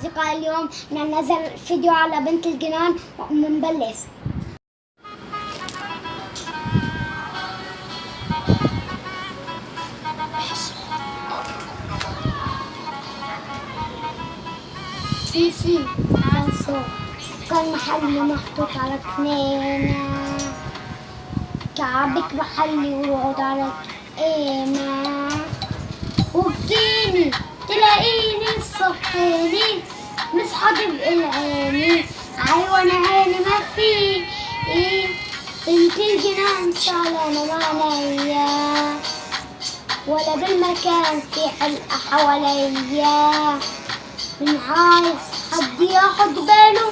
أصدقائي اليوم ننزل فيديو على بنت الجنان ومنبلش. سيسي خلصوا سكر محلي محطوط على كنينة، كعبك محلي ورقد على كنينة، وبكيني تلاقيني صحيني مصحى بالعيني، وانا عيني ما في بنت الجنان شغلانة عليا، ولا بالمكان في حلقة حواليا، من عايز حد ياخد باله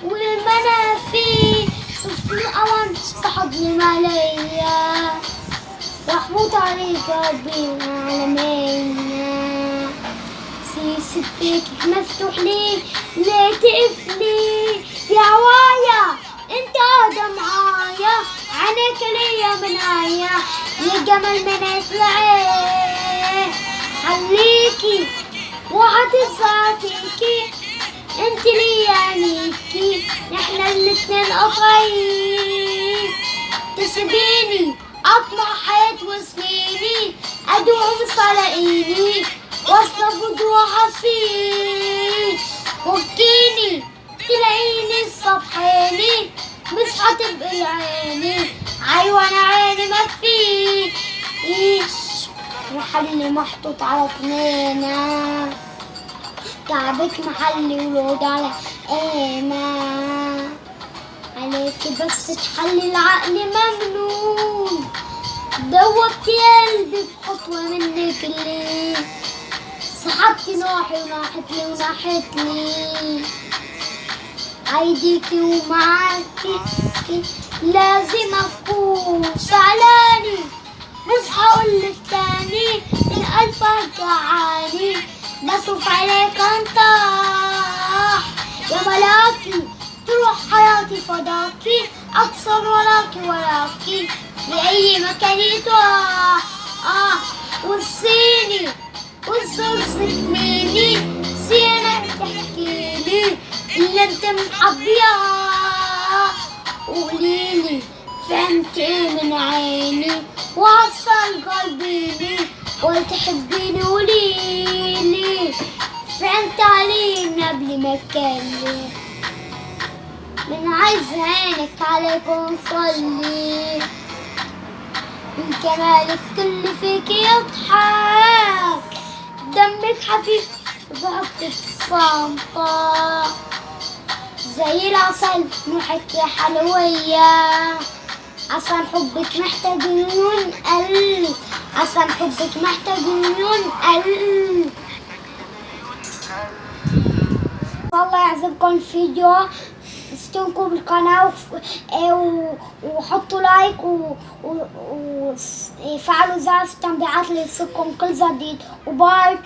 والمنافي شفت القمر صحبني ماليا، رحموت عليك ربي العالمين، سيس بيتك مفتوح لي ليه تقفلي يا عوايا انت قاعدة معايا، عينيك ليا منايا يا جمال من العين، خليكي وهتساعديكي انت ليا ليكي، احنا الاتنين قطعين، تسيبيني اطلع حياة وسنيني ادوم صلاقيني واصرف ودوها فيه، وبكيني تلاقيني الصبحيني مصحى تبقي عيني، وانا عيني ما فيه محلي محطوط على كنينة، كعبك محلي ورود على قيمة، عليكي بس تحلي العقل ممنون، دوبتي قلبي بخطوة منك اللي سحبتي نوحي وناحتلي وناحتلي، عيديكي ومعاكي لازم اكون زعلاني، مش هقولك تاني من ألف رجعاني، بصرف عليك انطاح يا ملاكي، تروح حياتي فداكي اكثر وراكي في اي مكان يتوح وصيني والزرزك مني سينك تحكيلي اللي انت محبياه، وقوليلي فهمت ايه من عيني وعصر قلبيني، وتحبيني قوليلي فهمت عليه من قبل ما اتكلم، من عايز عينك عليك ونصلي، من كمالك كل فيك يضحك، دمك خفيف وضحكتك صامتة زي العسل نوحك يا حلوية، عشان حبك محتاج مليون قلب، عشان حبك محتاج مليون قلب. والله يعجبكم الفيديو اشتركوا بالقناة وحطوا لايك وفعلوا زر التنبيهات ليصلكم كل جديد، وباي.